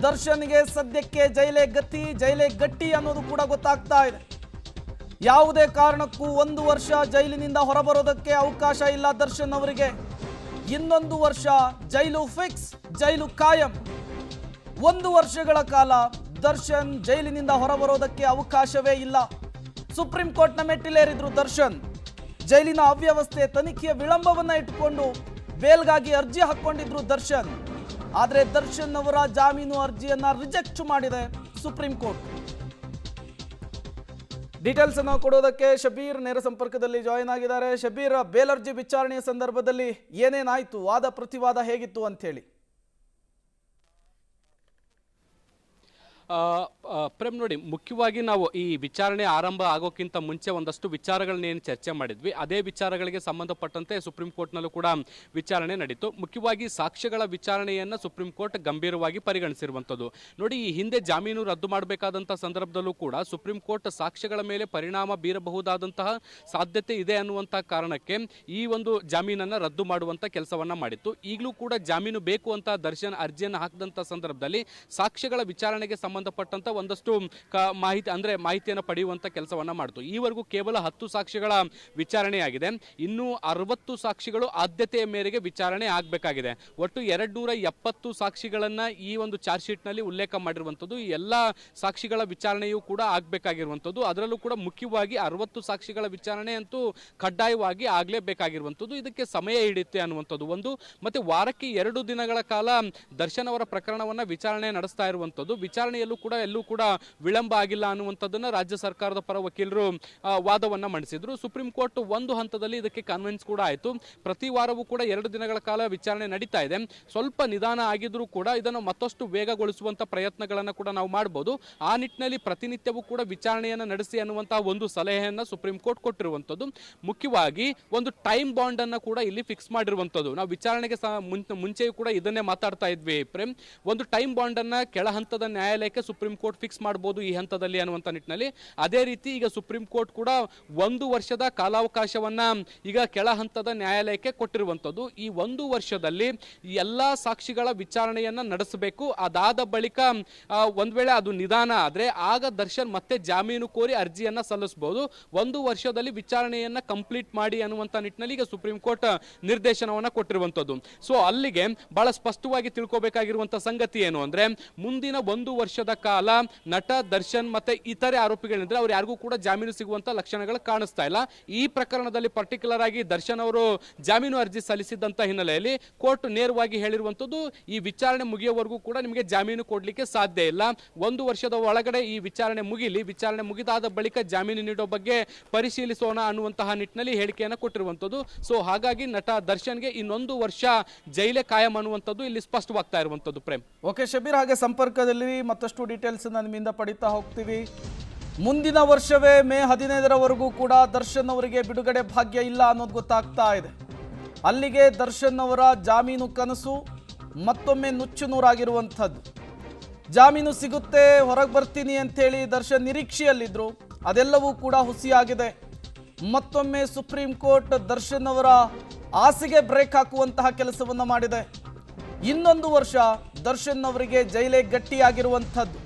ದರ್ಶನ್ಗೆ ಸದ್ಯಕ್ಕೆ ಜೈಲೇ ಗತಿ, ಜೈಲೇ ಗಟ್ಟಿ ಅನ್ನೋದು ಕೂಡ ಗೊತ್ತಾಗ್ತಾ ಇದೆ. ಯಾವುದೇ ಕಾರಣಕ್ಕೂ 1 ವರ್ಷ ಜೈಲಿನಿಂದ ಹೊರಬರೋದಕ್ಕೆ ಅವಕಾಶ ಇಲ್ಲ ದರ್ಶನ್ ಅವರಿಗೆ. ಇನ್ನೊಂದು ವರ್ಷ ಜೈಲು ಫಿಕ್ಸ್, ಜೈಲು ಕಾಯಂ. 1 ವರ್ಷಗಳ ಕಾಲ ದರ್ಶನ್ ಜೈಲಿನಿಂದ ಹೊರಬರೋದಕ್ಕೆ ಅವಕಾಶವೇ ಇಲ್ಲ. ಸುಪ್ರೀಂ ಕೋರ್ಟ್ನ ಮೆಟ್ಟಿಲೇರಿದ್ರು ದರ್ಶನ್. ಜೈಲಿನ ಅವ್ಯವಸ್ಥೆ, ತನಿಖೆಯ ವಿಳಂಬವನ್ನ ಇಟ್ಟುಕೊಂಡು ಬೇಲ್ಗಾಗಿ ಅರ್ಜಿ ಹಾಕೊಂಡಿದ್ರು ದರ್ಶನ್. ಆದರೆ ದರ್ಶನ್ ಅವರ ಜಾಮೀನು ಅರ್ಜಿಯನ್ನ ರಿಜೆಕ್ಟ್ ಮಾಡಿದೆ ಸುಪ್ರೀಂ ಕೋರ್ಟ್. ಡೀಟೇಲ್ಸ್ ಅನ್ನು ಕೊಡೋದಕ್ಕೆ ಶಬೀರ್ ನೇರ ಸಂಪರ್ಕದಲ್ಲಿ ಜಾಯಿನ್ ಆಗಿದ್ದಾರೆ. ಶಬೀರ್, ಬೇಲ್ ಅರ್ಜಿ ವಿಚಾರಣೆಯ ಸಂದರ್ಭದಲ್ಲಿ ಏನೇನಾಯ್ತು, ವಾದ ಪ್ರತಿವಾದ ಹೇಗಿತ್ತು ಅಂತ ಹೇಳಿ? ಪ್ರೇಮ್ ನೋಡಿ, ಮುಖ್ಯವಾಗಿ ನಾವು ಈ ವಿಚಾರಣೆ ಆರಂಭ ಆಗೋಕ್ಕಿಂತ ಮುಂಚೆ ಒಂದಷ್ಟು ವಿಚಾರಗಳನ್ನೇನು ಚರ್ಚೆ ಮಾಡಿದ್ವಿ, ಅದೇ ವಿಚಾರಗಳಿಗೆ ಸಂಬಂಧಪಟ್ಟಂತೆ ಸುಪ್ರೀಂ ಕೋರ್ಟ್ನಲ್ಲೂ ಕೂಡ ವಿಚಾರಣೆ ನಡೀತು. ಮುಖ್ಯವಾಗಿ ಸಾಕ್ಷ್ಯಗಳ ವಿಚಾರಣೆಯನ್ನು ಸುಪ್ರೀಂ ಕೋರ್ಟ್ ಗಂಭೀರವಾಗಿ ಪರಿಗಣಿಸಿರುವಂಥದ್ದು. ನೋಡಿ, ಈ ಹಿಂದೆ ಜಾಮೀನು ರದ್ದು ಮಾಡಬೇಕಾದಂಥ ಸಂದರ್ಭದಲ್ಲೂ ಕೂಡ ಸುಪ್ರೀಂ ಕೋರ್ಟ್ ಸಾಕ್ಷ್ಯಗಳ ಮೇಲೆ ಪರಿಣಾಮ ಬೀರಬಹುದಾದಂತಹ ಸಾಧ್ಯತೆ ಇದೆ ಅನ್ನುವಂಥ ಕಾರಣಕ್ಕೆ ಈ ಒಂದು ಜಾಮೀನನ್ನು ರದ್ದು ಮಾಡುವಂಥ ಕೆಲಸವನ್ನು ಮಾಡಿತ್ತು. ಈಗಲೂ ಕೂಡ ಜಾಮೀನು ಬೇಕು ಅಂತ ದರ್ಶನ್ ಅರ್ಜಿಯನ್ನು ಹಾಕಿದಂಥ ಸಂದರ್ಭದಲ್ಲಿ ಸಾಕ್ಷ್ಯಗಳ ವಿಚಾರಣೆಗೆ ಸಂಬಂಧಪಟ್ಟಂತ ಒಂದಷ್ಟು ಮಾಹಿತಿಯನ್ನು ಪಡೆಯುವಂತ ಕೆಲಸವನ್ನ ಮಾಡಿತು. ಈವರೆಗೂ ಕೇವಲ 10 ಸಾಕ್ಷಿಗಳ ವಿಚಾರಣೆಯಾಗಿದೆ. ಇನ್ನು 60 ಸಾಕ್ಷಿಗಳು ಆದ್ಯತೆಯ ಮೇರೆಗೆ ವಿಚಾರಣೆ ಆಗಬೇಕಾಗಿದೆ. ಒಟ್ಟು 270 ಸಾಕ್ಷಿಗಳನ್ನ ಈ ಒಂದು ಚಾರ್ಜ್ ಶೀಟ್ ನಲ್ಲಿ ಉಲ್ಲೇಖ ಮಾಡಿರುವಂತದ್ದು. ಈ ಎಲ್ಲ ಸಾಕ್ಷಿಗಳ ವಿಚಾರಣೆಯೂ ಕೂಡ ಆಗಬೇಕಾಗಿರುವಂತದ್ದು. ಅದರಲ್ಲೂ ಕೂಡ ಮುಖ್ಯವಾಗಿ 60 ಸಾಕ್ಷಿಗಳ ವಿಚಾರಣೆ ಅಂತೂ ಕಡ್ಡಾಯವಾಗಿ ಆಗಲೇಬೇಕಾಗಿರುವಂತದ್ದು. ಇದಕ್ಕೆ ಸಮಯ ಹಿಡಿಯುತ್ತೆ ಅನ್ನುವಂಥದ್ದು ಒಂದು. ಮತ್ತೆ ವಾರಕ್ಕೆ 2 ದಿನಗಳ ಕಾಲ ದರ್ಶನ್ ಅವರ ಪ್ರಕರಣವನ್ನ ವಿಚಾರಣೆ ನಡೆಸ್ತಾ ಇರುವಂತದ್ದು. ವಿಚಾರಣೆಯಲ್ಲೂ ಕೂಡ ಎಲ್ಲೂ ಕೂಡ ವಿಳಂಬ ಆಗಿಲ್ಲ ಅನ್ನುವಂಥದ್ದನ್ನು ರಾಜ್ಯ ಸರ್ಕಾರದ ಪರ ವಕೀಲರು ವಾದವನ್ನ ಮಂಡಿಸಿದ್ರು. ಸುಪ್ರೀಂ ಕೋರ್ಟ್ ಒಂದು ಹಂತದಲ್ಲಿ ಇದಕ್ಕೆ ಕನ್ವಿನ್ಸ್ ಕೂಡ ಆಯಿತು. ಪ್ರತಿ ವಾರವೂ ಕೂಡ 2 ದಿನಗಳ ಕಾಲ ವಿಚಾರಣೆ ನಡೀತಾ ಇದೆ. ಸ್ವಲ್ಪ ನಿಧಾನ ಆಗಿದ್ರೂ ಕೂಡ ಇದನ್ನು ಮತ್ತಷ್ಟು ವೇಗಗೊಳಿಸುವಂತ ಪ್ರಯತ್ನಗಳನ್ನು ಕೂಡ ನಾವು ಮಾಡಬಹುದು. ಆ ನಿಟ್ಟಿನಲ್ಲಿ ಪ್ರತಿನಿತ್ಯವೂ ಕೂಡ ವಿಚಾರಣೆಯನ್ನು ನಡೆಸಿ ಅನ್ನುವಂತಹ ಒಂದು ಸಲಹೆಯನ್ನು ಸುಪ್ರೀಂ ಕೋರ್ಟ್ ಕೊಟ್ಟಿರುವಂಥದ್ದು. ಮುಖ್ಯವಾಗಿ ಒಂದು ಟೈಮ್ ಬಾಂಡ್ ಅನ್ನು ಕೂಡ ಇಲ್ಲಿ ಫಿಕ್ಸ್ ಮಾಡಿರುವಂಥದ್ದು. ನಾವು ವಿಚಾರಣೆಗೆ ಮುಂಚೆಯೂ ಕೂಡ ಇದನ್ನೇ ಮಾತಾಡ್ತಾ ಇದ್ವಿ ಪ್ರೇಮ್. ಒಂದು ಟೈಮ್ ಬಾಂಡ್ ಅನ್ನ ಕೆಳ ಹಂತದ ನ್ಯಾಯಾಲಯಕ್ಕೆ ಸುಪ್ರೀಂ ಕೋರ್ಟ್ ಫಿಕ್ಸ್ ಮಾಡಬಹುದು ಈ ಹಂತದಲ್ಲಿ ಅನ್ನುವಂಥ ನಿಟ್ಟಿನಲ್ಲಿ. ಅದೇ ರೀತಿ ಈಗ ಸುಪ್ರೀಂ ಕೋರ್ಟ್ ಕೂಡ 1 ವರ್ಷದ ಕಾಲಾವಕಾಶವನ್ನ ಈಗ ಕೆಳ ಹಂತದ ನ್ಯಾಯಾಲಯಕ್ಕೆ ಕೊಟ್ಟಿರುವಂಥದ್ದು. ಈ 1 ವರ್ಷದಲ್ಲಿ ಎಲ್ಲಾ ಸಾಕ್ಷಿಗಳ ವಿಚಾರಣೆಯನ್ನ ನಡೆಸಬೇಕು. ಅದಾದ ಬಳಿಕ ಒಂದ್ ವೇಳೆ ಅದು ನಿಧಾನ ಆದ್ರೆ ಆಗ ದರ್ಶನ್ ಮತ್ತೆ ಜಾಮೀನು ಕೋರಿ ಅರ್ಜಿಯನ್ನ ಸಲ್ಲಿಸಬಹುದು. 1 ವರ್ಷದಲ್ಲಿ ವಿಚಾರಣೆಯನ್ನ ಕಂಪ್ಲೀಟ್ ಮಾಡಿ ಅನ್ನುವಂಥ ನಿಟ್ಟಿನಲ್ಲಿ ಈಗ ಸುಪ್ರೀಂ ಕೋರ್ಟ್ ನಿರ್ದೇಶನವನ್ನ ಕೊಟ್ಟಿರುವಂಥದ್ದು. ಸೊ ಅಲ್ಲಿಗೆ ಬಹಳ ಸ್ಪಷ್ಟವಾಗಿ ತಿಳ್ಕೋಬೇಕಾಗಿರುವಂತಹ ಸಂಗತಿ ಏನು ಅಂದ್ರೆ, ಮುಂದಿನ 1 ವರ್ಷದ ಕಾಲ ನಟ ದರ್ಶನ್ ಮತ್ತೆ ಇತರೆ ಆರೋಪಿಗಳಿದ್ರೆ ಅವ್ರು ಯಾರಿಗೂ ಕೂಡ ಜಾಮೀನು ಸಿಗುವಂತ ಲಕ್ಷಣಗಳು ಕಾಣಿಸ್ತಾ ಇಲ್ಲ. ಈ ಪ್ರಕರಣದಲ್ಲಿ ಪರ್ಟಿಕ್ಯುಲರ್ ಆಗಿ ದರ್ಶನ್ ಅವರು ಜಾಮೀನು ಅರ್ಜಿ ಸಲ್ಲಿಸಿದಂತ ಹಿನ್ನೆಲೆಯಲ್ಲಿ ಕೋರ್ಟ್ ನೇರವಾಗಿ ಹೇಳಿರುವಂತದ್ದು, ಈ ವಿಚಾರಣೆ ಮುಗಿಯುವವರೆಗೂ ಕೂಡ ನಿಮಗೆ ಜಾಮೀನು ಕೊಡ್ಲಿಕ್ಕೆ ಸಾಧ್ಯ ಇಲ್ಲ. 1 ವರ್ಷದ ಒಳಗಡೆ ಈ ವಿಚಾರಣೆ ಮುಗಿಲಿ, ವಿಚಾರಣೆ ಮುಗಿದಾದ ಬಳಿಕ ಜಾಮೀನು ನೀಡೋ ಬಗ್ಗೆ ಪರಿಶೀಲಿಸೋಣ ಅನ್ನುವಂತಹ ನಿಟ್ಟಿನಲ್ಲಿ ಹೇಳಿಕೆಯನ್ನು ಕೊಟ್ಟಿರುವಂತದ್ದು. ಸೊ ಹಾಗಾಗಿ ನಟ ದರ್ಶನ್ಗೆ ಇನ್ನೊಂದು ವರ್ಷ ಜೈಲೇ ಕಾಯಂ ಅನ್ನುವಂಥದ್ದು ಇಲ್ಲಿ ಸ್ಪಷ್ಟವಾಗ್ತಾ ಇರುವಂತದ್ದು. ಪ್ರೇಮ್, ಓಕೆ ಶಬೀರ್, ಹಾಗೆ ಸಂಪರ್ಕದಲ್ಲಿ ಮತ್ತಷ್ಟು ಡೀಟೇಲ್ಸ್ ನಿಮ್ಮಿಂದ ಪಡಿತಾ ಹೋಗ್ತೀವಿ. ಮುಂದಿನ ವರ್ಷವೇ ಮೇ 15ರವರೆಗೂ ಕೂಡ ದರ್ಶನ್ ಅವರಿಗೆ ಬಿಡುಗಡೆ ಭಾಗ್ಯ ಇಲ್ಲ ಅನ್ನೋದು ಗೊತ್ತಾಗ್ತಾ ಇದೆ. ಅಲ್ಲಿಗೆ ದರ್ಶನ್ ಅವರ ಜಾಮೀನು ಕನಸು ಮತ್ತೊಮ್ಮೆ ನುಚ್ಚು ನೂರಾಗಿರುವಂಥದ್ದು. ಜಾಮೀನು ಸಿಗುತ್ತೆ, ಹೊರಗೆ ಬರ್ತೀನಿ ಅಂತೇಳಿ ದರ್ಶನ್ ನಿರೀಕ್ಷೆಯಲ್ಲಿದ್ದರು. ಅದೆಲ್ಲವೂ ಕೂಡ ಹುಸಿಯಾಗಿದೆ. ಮತ್ತೊಮ್ಮೆ ಸುಪ್ರೀಂ ಕೋರ್ಟ್ ದರ್ಶನ್ ಅವರ ಆಸೆಗೆ ಬ್ರೇಕ್ ಹಾಕುವಂತಹ ಕೆಲಸವನ್ನು ಮಾಡಿದೆ. ಇನ್ನೊಂದು ವರ್ಷ ದರ್ಶನ್ ಅವರಿಗೆ ಜೈಲೇ ಗಟ್ಟಿಯಾಗಿರುವಂಥದ್ದು.